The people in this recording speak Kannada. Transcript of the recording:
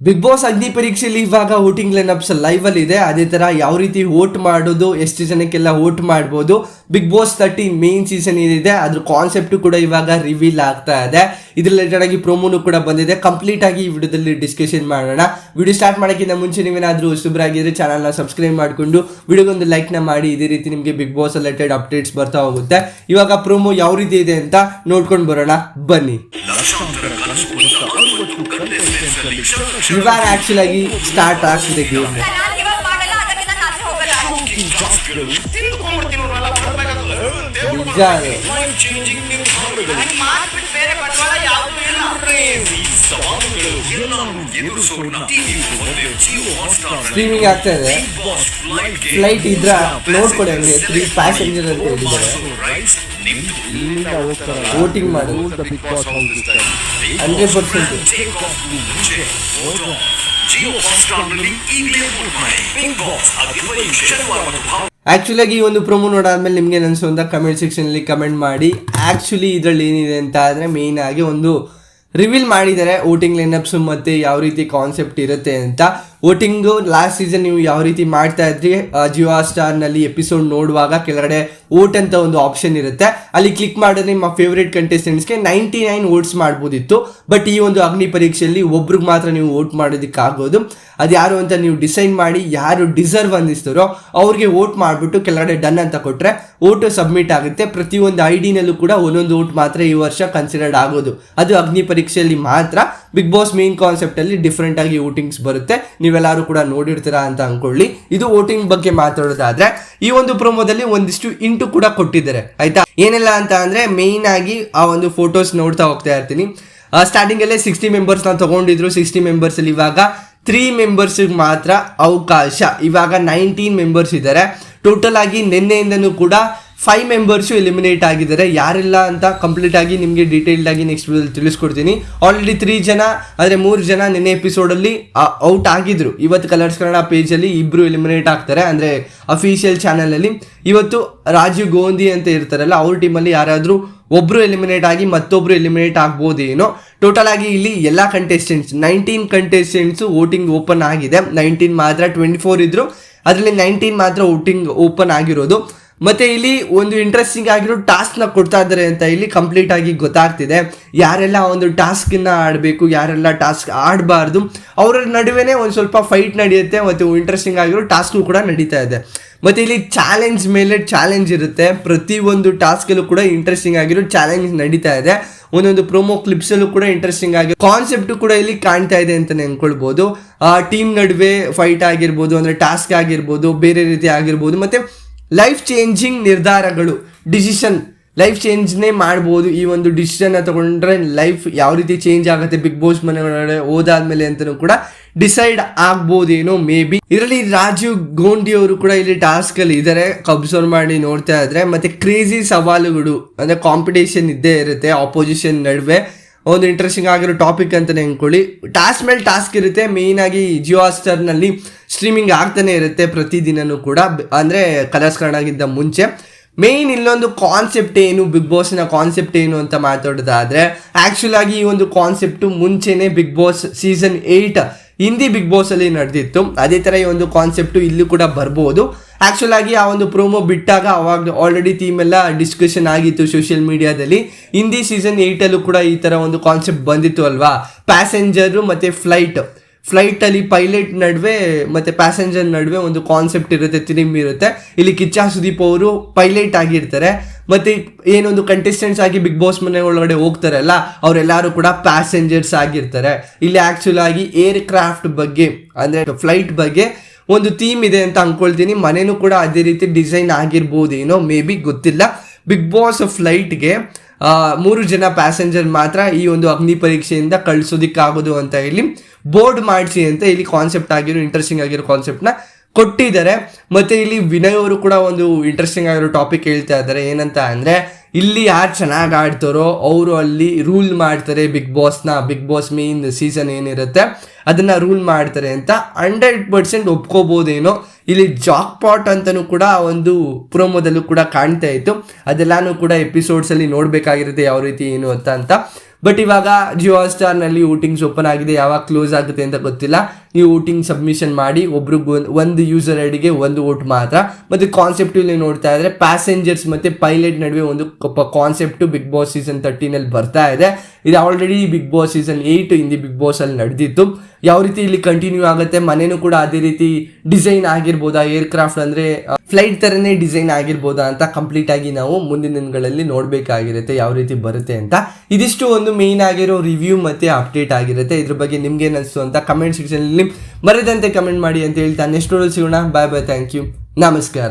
ಬಿಗ್ ಬಾಸ್ ಅಗ್ನಿ ಪರೀಕ್ಷೆಯಲ್ಲಿ ಇವಾಗ ವೋಟಿಂಗ್ ಲೈನ್ಅಪ್ಸ್ ಲೈವ್ ಅಲ್ಲಿ ಇದೆ. ಅದೇ ತರ ಯಾವ ರೀತಿ ವೋಟ್ ಮಾಡೋದು, ಎಷ್ಟು ಜನಕ್ಕೆಲ್ಲ ವೋಟ್ ಮಾಡ್ಬೋದು, ಬಿಗ್ ಬಾಸ್ 30 ಮೇನ್ ಸೀಸನ್ ಏನಿದೆ ಅದ್ರ ಕಾನ್ಸೆಪ್ಟ್ ಕೂಡ ಇವಾಗ ರಿವೀಲ್ ಆಗ್ತಾ ಇದೆ. ಇದ್ರ ರಿಲೇಟೆಡ್ ಆಗಿ ಪ್ರೋಮೋನು ಕೂಡ ಬಂದಿದೆ. ಕಂಪ್ಲೀಟ್ ಆಗಿ ಈ ವಿಡಿಯೋದಲ್ಲಿ ಡಿಸ್ಕಷನ್ ಮಾಡೋಣ. ವಿಡಿಯೋ ಸ್ಟಾರ್ಟ್ ಮಾಡೋಕ್ಕಿಂತ ಮುಂಚೆ ನೀವೇನಾದ್ರೂ ಹೊಸಬರಾಗಿದ್ರೆ ಚಾನಲ್ನ ಸಬ್ಸ್ಕ್ರೈಬ್ ಮಾಡಿಕೊಂಡು ವಿಡಿಯೋಗೊಂದು ಲೈಕ್ ನ ಮಾಡಿ. ಇದೇ ರೀತಿ ನಿಮಗೆ ಬಿಗ್ ಬಾಸ್ ರಿಲೇಟೆಡ್ ಅಪ್ಡೇಟ್ಸ್ ಬರ್ತಾ ಹೋಗುತ್ತೆ. ಇವಾಗ ಪ್ರೋಮೋ ಯಾವ ರೀತಿ ಇದೆ ಅಂತ ನೋಡ್ಕೊಂಡು ಬರೋಣ ಬನ್ನಿ. ಇವಾಗ ಆಕ್ಚುಲ್ ಆಗಿ ಸ್ಟಾರ್ಟ್ ಆಗ್ತಿದೆ ಗೇಮ್. ಸ್ಟ್ರೀಮಿಂಗ್ ಆಗ್ತಾ ಇದೆ. ಫ್ಲೈಟ್ ಇದ್ರ ನೋಡ್ಕೊಡಿ, ಹಂಗೆ 3 ಪ್ಯಾಸೆಂಜರ್ ಅಂತ ಹೇಳಿದ್ದಾರೆ. ವೋಟಿಂಗ್ ಮಾಡಿ 100%. ಆಕ್ಚುಲಿ ಆಗಿ ಈ ಒಂದು ಪ್ರೊಮೋ ನೋಡಾದ್ಮೇಲೆ ನಿಮ್ಗೆ ಅನ್ಸೋ ಅಂತ ಕಮೆಂಟ್ ಸೆಕ್ಷನ್ ಅಲ್ಲಿ ಕಮೆಂಟ್ ಮಾಡಿ. ಆಕ್ಚುಲಿ ಇದ್ರಲ್ಲಿ ಏನಿದೆ ಅಂತ ಆದ್ರೆ ಮೇನ್ ಆಗಿ ಒಂದು ರಿವೀಲ್ ಮಾಡಿದ್ದಾರೆ ವೋಟಿಂಗ್ ಲೈನ್ಅಪ್ಸ್ ಮತ್ತೆ ಯಾವ ರೀತಿ ಕಾನ್ಸೆಪ್ಟ್ ಇರುತ್ತೆ ಅಂತ. ವೋಟಿಂಗು ಲಾಸ್ಟ್ ಸೀಸನ್ ನೀವು ಯಾವ ರೀತಿ ಮಾಡ್ತಾ ಇದ್ರಿ, ಜಿಯೋ ಸ್ಟಾರ್ನಲ್ಲಿ ಎಪಿಸೋಡ್ ನೋಡುವಾಗ ಕೆಳಗಡೆ ವೋಟ್ ಅಂತ ಒಂದು ಆಪ್ಷನ್ ಇರುತ್ತೆ. ಅಲ್ಲಿ ಕ್ಲಿಕ್ ಮಾಡಿದ್ರೆ ನಿಮ್ಮ ಫೇವ್ರೇಟ್ ಕಂಟೆಸ್ಟೆಂಟ್ಸ್ಗೆ 99 ವೋಟ್ಸ್ ಮಾಡ್ಬೋದಿತ್ತು. ಬಟ್ ಈ ಒಂದು ಅಗ್ನಿ ಪರೀಕ್ಷೆಯಲ್ಲಿ ಒಬ್ರಿಗೆ ಮಾತ್ರ ನೀವು ವೋಟ್ ಮಾಡೋದಕ್ಕಾಗೋದು. ಅದು ಯಾರು ಅಂತ ನೀವು ಡಿಸೈಡ್ ಮಾಡಿ, ಯಾರು ಡಿಸರ್ವ್ ಅಂದಿಸ್ತಾರೋ ಅವ್ರಿಗೆ ವೋಟ್ ಮಾಡಿಬಿಟ್ಟು ಕೆಳಗಡೆ ಡನ್ ಅಂತ ಕೊಟ್ಟರೆ ವೋಟು ಸಬ್ಮಿಟ್ ಆಗುತ್ತೆ. ಪ್ರತಿಯೊಂದು ಐಡಿನಲ್ಲೂ ಕೂಡ ಒಂದೊಂದು ವೋಟ್ ಮಾತ್ರ ಈ ವರ್ಷ ಕನ್ಸಿಡರ್ಡ್ ಆಗೋದು. ಅದು ಅಗ್ನಿ ಪರೀಕ್ಷೆಯಲ್ಲಿ ಮಾತ್ರ. ಬಿಗ್ ಬಾಸ್ ಮೇನ್ ಕಾನ್ಸೆಪ್ಟ್ ಅಲ್ಲಿ ಡಿಫ್ರೆಂಟ್ ಆಗಿ ವೋಟಿಂಗ್ಸ್ ಬರುತ್ತೆ. ನೀವೆಲ್ಲರೂ ಕೂಡ ನೋಡಿರ್ತೀರಾ ಅಂತ ಅನ್ಕೊಳ್ಳಿ. ಇದು ವೋಟಿಂಗ್ ಬಗ್ಗೆ ಮಾತಾಡೋದಾದ್ರೆ ಈ ಒಂದು ಪ್ರೋಮೋದಲ್ಲಿ ಒಂದಿಷ್ಟು ಇಂಟು ಕೂಡ ಕೊಟ್ಟಿದ್ದಾರೆ ಆಯ್ತಾ. ಏನೆಲ್ಲ ಅಂತ ಅಂದ್ರೆ ಮೇನ್ ಆಗಿ ಆ ಒಂದು ಫೋಟೋಸ್ ನೋಡ್ತಾ ಹೋಗ್ತಾ ಇರ್ತೀನಿ. ಸ್ಟಾರ್ಟಿಂಗ್ ಅಲ್ಲೇ 60 ಮೆಂಬರ್ಸ್ ನಾವು ತಗೊಂಡಿದ್ರು. 60 ಮೆಂಬರ್ಸ್ ಅಲ್ಲಿ ಇವಾಗ 3 ಮೆಂಬರ್ಸ್ಗೆ ಮಾತ್ರ ಅವಕಾಶ. ಇವಾಗ 19 ಮೆಂಬರ್ಸ್ ಇದ್ದಾರೆ. ಟೋಟಲ್ ಆಗಿ ನಿನ್ನೆಯಿಂದನೂ ಕೂಡ 5 ಮೆಂಬರ್ಸು ಎಲಿಮಿನೇಟ್ ಆಗಿದ್ದಾರೆ. ಯಾರೆಲ್ಲ ಅಂತ ಕಂಪ್ಲೀಟ್ ಆಗಿ ನಿಮಗೆ ಡೀಟೇಲ್ಡ್ ಆಗಿ ನೆಕ್ಸ್ಟ್ ವಿಡಿಯೋದಲ್ಲಿ ತಿಳಿಸ್ಕೊಡ್ತೀನಿ. ಆಲ್ರೆಡಿ 3 ಜನ ಅಂದರೆ 3 ಜನ ನಿನ್ನೆ ಎಪಿಸೋಡಲ್ಲಿ ಔಟ್ ಆಗಿದ್ರು. ಇವತ್ತು ಕಲರ್ಸ್ ಕನ್ನಡ ಪೇಜಲ್ಲಿ 2 ಎಲಿಮಿನೇಟ್ ಆಗ್ತಾರೆ, ಅಂದರೆ ಅಫಿಷಿಯಲ್ ಚಾನಲಲ್ಲಿ. ಇವತ್ತು ರಾಜೀವ್ ಗೋಂದಿ ಅಂತ ಇರ್ತಾರಲ್ಲ, ಅವ್ರ ಟೀಮಲ್ಲಿ ಯಾರಾದರೂ ಒಬ್ಬರು ಎಲಿಮಿನೇಟ್ ಆಗಿ ಮತ್ತೊಬ್ಬರು ಎಲಿಮಿನೇಟ್ ಆಗ್ಬೋದೇನೋ. ಟೋಟಲ್ ಆಗಿ ಇಲ್ಲಿ ಎಲ್ಲ ಕಂಟೆಸ್ಟೆಂಟ್ಸ್ 19 ಕಂಟೆಸ್ಟೆಂಟ್ಸು ವೋಟಿಂಗ್ ಓಪನ್ ಆಗಿದೆ. 19 ಮಾತ್ರ, 24 ಇದ್ರು, ಅದರಲ್ಲಿ 19 ಮಾತ್ರ ವೋಟಿಂಗ್ ಓಪನ್ ಆಗಿರೋದು. ಮತ್ತೆ ಇಲ್ಲಿ ಒಂದು ಇಂಟ್ರೆಸ್ಟಿಂಗ್ ಆಗಿರೋ ಟಾಸ್ಕ್ನ ಕೊಡ್ತಾ ಇದ್ದಾರೆ ಅಂತ ಇಲ್ಲಿ ಕಂಪ್ಲೀಟ್ ಆಗಿ ಗೊತ್ತಾಗ್ತಿದೆ. ಯಾರೆಲ್ಲ ಒಂದು ಟಾಸ್ಕನ್ನ ಆಡಬೇಕು, ಯಾರೆಲ್ಲ ಟಾಸ್ಕ್ ಆಡಬಾರ್ದು, ಅವರ ನಡುವೆನೇ ಒಂದು ಸ್ವಲ್ಪ ಫೈಟ್ ನಡೆಯುತ್ತೆ. ಮತ್ತು ಇಂಟ್ರೆಸ್ಟಿಂಗ್ ಆಗಿರೋ ಟಾಸ್ಕು ಕೂಡ ನಡೀತಾ ಇದೆ. ಮತ್ತು ಇಲ್ಲಿ ಚಾಲೆಂಜ್ ಮೇಲೆ ಚಾಲೆಂಜ್ ಇರುತ್ತೆ. ಪ್ರತಿಯೊಂದು ಟಾಸ್ಕಲ್ಲೂ ಕೂಡ ಇಂಟ್ರೆಸ್ಟಿಂಗ್ ಆಗಿರೋ ಚಾಲೆಂಜ್ ನಡೀತಾ ಇದೆ. ಒಂದೊಂದು ಪ್ರೋಮೋ ಕ್ಲಿಪ್ಸಲ್ಲೂ ಕೂಡ ಇಂಟ್ರೆಸ್ಟಿಂಗ್ ಆಗಿ ಕಾನ್ಸೆಪ್ಟ್ ಕೂಡ ಇಲ್ಲಿ ಕಾಣ್ತಾ ಇದೆ ಅಂತ ಅನ್ಕೊಳ್ಬೋದು. ಟೀಮ್ ನಡುವೆ ಫೈಟ್ ಆಗಿರ್ಬೋದು, ಅಂದರೆ ಟಾಸ್ಕ್ ಆಗಿರ್ಬೋದು, ಬೇರೆ ರೀತಿ ಆಗಿರ್ಬೋದು. ಮತ್ತು ಲೈಫ್ ಚೇಂಜಿಂಗ್ ನಿರ್ಧಾರಗಳು, ಡಿಸಿಷನ್, ಲೈಫ್ ಚೇಂಜ್ನೇ ಮಾಡ್ಬೋದು. ಈ ಒಂದು ಡಿಸಿಷನ್ನ ತಗೊಂಡ್ರೆ ಲೈಫ್ ಯಾವ ರೀತಿ ಚೇಂಜ್ ಆಗುತ್ತೆ ಬಿಗ್ ಬಾಸ್ ಮನೆ ಒಳಗಡೆ ಹೋದಾದ್ಮೇಲೆ ಅಂತಲೂ ಕೂಡ ಡಿಸೈಡ್ ಆಗ್ಬೋದೇನೋ ಮೇ ಬಿ. ಇದರಲ್ಲಿ ರಾಜೀವ್ ಗೋಂಡಿ ಅವರು ಕೂಡ ಇಲ್ಲಿ ಟಾಸ್ಕ್ ಅಲ್ಲಿ ಇದ್ದಾರೆ, ಅಬ್ಸರ್ವ್ ಮಾಡಿ ನೋಡ್ತಾ ಇದ್ರೆ. ಮತ್ತೆ ಕ್ರೇಜಿ ಸವಾಲುಗಳು, ಅಂದ್ರೆ ಕಾಂಪಿಟೇಷನ್ ಇದ್ದೇ ಇರುತ್ತೆ ಆಪೋಸಿಷನ್ ನಡುವೆ. ಒಂದು ಇಂಟ್ರೆಸ್ಟಿಂಗ್ ಆಗಿರೋ ಟಾಪಿಕ್ ಅಂತಲೇ ಅನ್ಕೊಳ್ಳಿ. ಟಾಸ್ಕ್ ಮೇಲೆ ಟಾಸ್ಕ್ ಇರುತ್ತೆ. ಮೇಯ್ನ್ ಆಗಿ ಜಿಯೋ ಸ್ಟಾರ್ನಲ್ಲಿ ಸ್ಟ್ರೀಮಿಂಗ್ ಆಗ್ತಾನೆ ಇರುತ್ತೆ ಪ್ರತಿದಿನನೂ ಕೂಡ, ಅಂದರೆ ಕಲರ್ಸ್ ಕನ್ನಡಗಿಂತ ಮುಂಚೆ. ಮೇಯ್ನ್ ಇಲ್ಲೊಂದು ಕಾನ್ಸೆಪ್ಟ್ ಏನು, ಬಿಗ್ ಬಾಸ್ನ ಕಾನ್ಸೆಪ್ಟ್ ಏನು ಅಂತ ಮಾತಾಡೋದಾದ್ರೆ, ಆ್ಯಕ್ಚುಲ್ ಆಗಿ ಈ ಒಂದು ಕಾನ್ಸೆಪ್ಟು ಮುಂಚೆನೇ Bigg Boss season 8 Hindi Bigg Boss ಅಲ್ಲಿ ನಡೆದಿತ್ತು. ಅದೇ ಥರ ಈ ಒಂದು ಕಾನ್ಸೆಪ್ಟು ಇಲ್ಲೂ ಕೂಡ ಬರ್ಬೋದು. ಆ್ಯಕ್ಚುಲ್ ಆಗಿ ಆ ಒಂದು ಪ್ರೋಮೋ ಬಿಟ್ಟಾಗ ಅವಾಗ ಆಲ್ರೆಡಿ ಟೀಮ್ ಎಲ್ಲ ಡಿಸ್ಕಷನ್ ಆಗಿತ್ತು ಸೋಷಿಯಲ್ ಮೀಡಿಯಾದಲ್ಲಿ. ಹಿಂದಿ ಸೀಸನ್ 8 ಕೂಡ ಈ ಥರ ಒಂದು ಕಾನ್ಸೆಪ್ಟ್ ಬಂದಿತ್ತು ಅಲ್ವಾ. ಪ್ಯಾಸೆಂಜರು ಮತ್ತು ಫ್ಲೈಟಲ್ಲಿ ಪೈಲಟ್ ನಡುವೆ ಮತ್ತು ಪ್ಯಾಸೆಂಜರ್ ನಡುವೆ ಒಂದು ಕಾನ್ಸೆಪ್ಟ್ ಇರುತ್ತೆ, ಥೀಮ್ ಇರುತ್ತೆ. ಇಲ್ಲಿ ಕಿಚ್ಚ ಸುದೀಪ್ ಅವರು ಪೈಲಟ್ ಆಗಿರ್ತಾರೆ. ಮತ್ತು ಏನೊಂದು ಕಂಟೆಸ್ಟೆಂಟ್ಸ್ ಆಗಿ ಬಿಗ್ ಬಾಸ್ ಮನೆ ಒಳಗಡೆ ಹೋಗ್ತಾರಲ್ಲ, ಅವರೆಲ್ಲರೂ ಕೂಡ ಪ್ಯಾಸೆಂಜರ್ಸ್ ಆಗಿರ್ತಾರೆ. ಇಲ್ಲಿ ಆ್ಯಕ್ಚುಲ್ ಆಗಿ ಏರ್ ಕ್ರಾಫ್ಟ್ ಬಗ್ಗೆ, ಅಂದರೆ ಫ್ಲೈಟ್ ಬಗ್ಗೆ ಒಂದು ಥೀಮ್ ಇದೆ ಅಂತ ಅಂದ್ಕೊಳ್ತೀನಿ. ಮನೇನೂ ಕೂಡ ಅದೇ ರೀತಿ ಡಿಸೈನ್ ಆಗಿರ್ಬೋದೇನೋ ಮೇ ಬಿ, ಗೊತ್ತಿಲ್ಲ. ಬಿಗ್ ಬಾಸ್ ಫ್ಲೈಟ್ಗೆ 3 ಜನ ಪ್ಯಾಸೆಂಜರ್ ಮಾತ್ರ ಈ ಒಂದು ಅಗ್ನಿ ಪರೀಕ್ಷೆಯಿಂದ ಕಳಿಸೋದಿಕ್ಕಾಗೋದು ಅಂತ ಇಲ್ಲಿ ಬೋರ್ಡ್ ಮಾಡಿಸಿ ಅಂತ ಇಲ್ಲಿ ಕಾನ್ಸೆಪ್ಟ್ ಆಗಿರೋ ಇಂಟ್ರೆಸ್ಟಿಂಗ್ ಆಗಿರೋ ಕಾನ್ಸೆಪ್ಟ್ನ ಕೊಟ್ಟಿದ್ದಾರೆ. ಮತ್ತು ಇಲ್ಲಿ ವಿನಯ್ ಅವರು ಕೂಡ ಒಂದು ಇಂಟ್ರೆಸ್ಟಿಂಗ್ ಆಗಿರೋ ಟಾಪಿಕ್ ಹೇಳ್ತಾ ಇದ್ದಾರೆ. ಏನಂತ ಅಂದರೆ, ಇಲ್ಲಿ ಯಾರು ಚೆನ್ನಾಗಿ ಆಡ್ತಾರೋ ಅವರು ಅಲ್ಲಿ ರೂಲ್ ಮಾಡ್ತಾರೆ ಬಿಗ್ ಬಾಸ್ ಮೇನ್ ಸೀಸನ್ ಏನಿರುತ್ತೆ ಅದನ್ನು ರೂಲ್ ಮಾಡ್ತಾರೆ ಅಂತ 100% ಒಪ್ಕೋಬೋದೇನೋ. ಇಲ್ಲಿ ಜಾಕ್ ಪಾಟ್ ಅಂತಲೂ ಕೂಡ ಒಂದು ಪ್ರೋಮೋದಲ್ಲೂ ಕೂಡ ಕಾಣ್ತಾ ಇತ್ತು. ಅದೆಲ್ಲಾನು ಕೂಡ ಎಪಿಸೋಡ್ಸಲ್ಲಿ ನೋಡಬೇಕಾಗಿರುತ್ತೆ ಯಾವ ರೀತಿ ಏನು ಅಂತ. ಬಟ್ ಇವಾಗ ಜಿಯೋ ಹಾಟ್ಸ್ಟಾರ್ನಲ್ಲಿ ವೋಟಿಂಗ್ಸ್ ಓಪನ್ ಆಗಿದೆ, ಯಾವಾಗ ಕ್ಲೋಸ್ ಆಗುತ್ತೆ ಅಂತ ಗೊತ್ತಿಲ್ಲ. ನೀವು ವೋಟಿಂಗ್ ಸಬ್ಮಿಷನ್ ಮಾಡಿ, ಒಬ್ರಿಗೆ ಒಂದು ಯೂಸರ್ ಐಡಿಗೆ ಒಂದು ವೋಟ್ ಮಾತ್ರ. ಮತ್ತು ಕಾನ್ಸೆಪ್ಟ್ ಇಲ್ಲಿ ನೋಡ್ತಾ ಇದ್ರೆ ಪ್ಯಾಸೆಂಜರ್ಸ್ ಮತ್ತು ಪೈಲಟ್ ನಡುವೆ ಒಂದು ಕಾನ್ಸೆಪ್ಟು ಬಿಗ್ ಬಾಸ್ ಸೀಸನ್ 13 ಬರ್ತಾ ಇದೆ. ಇದು already Bigg Boss season 8 Hindi Bigg Boss ಅಲ್ಲಿ ನಡೆದಿತ್ತು. ಯಾವ ರೀತಿ ಇಲ್ಲಿ ಕಂಟಿನ್ಯೂ ಆಗುತ್ತೆ, ಮನೇನೂ ಕೂಡ ಅದೇ ರೀತಿ ಡಿಸೈನ್ ಆಗಿರ್ಬೋದಾ, ಏರ್ಕ್ರಾಫ್ಟ್ ಅಂದರೆ ಫ್ಲೈಟ್ ಥರನೇ ಡಿಸೈನ್ ಆಗಿರ್ಬೋದಾ ಅಂತ ಕಂಪ್ಲೀಟ್ ಆಗಿ ನಾವು ಮುಂದಿನ ದಿನಗಳಲ್ಲಿ ನೋಡಬೇಕಾಗಿರುತ್ತೆ ಯಾವ ರೀತಿ ಬರುತ್ತೆ ಅಂತ. ಇದಿಷ್ಟು ಒಂದು ಮೇನ್ ಆಗಿರೋ ರಿವ್ಯೂ ಮತ್ತು ಅಪ್ಡೇಟ್ ಆಗಿರುತ್ತೆ. ಇದ್ರ ಬಗ್ಗೆ ನಿಮ್ಗೆ ಏನಿಸ್ತು ಅಂತ ಕಮೆಂಟ್ ಸೆಕ್ಷನಲ್ಲಿ ಮರೆದಂತೆ ಕಮೆಂಟ್ ಮಾಡಿ ಅಂತ ಹೇಳ್ತಾ ನೆಕ್ಸ್ಟ್ ವಿಡಿಯೋದಲ್ಲಿ ಸಿಗೋಣ. ಬಾಯ್ ಬಾಯ್, ಥ್ಯಾಂಕ್ ಯು, ನಮಸ್ಕಾರ.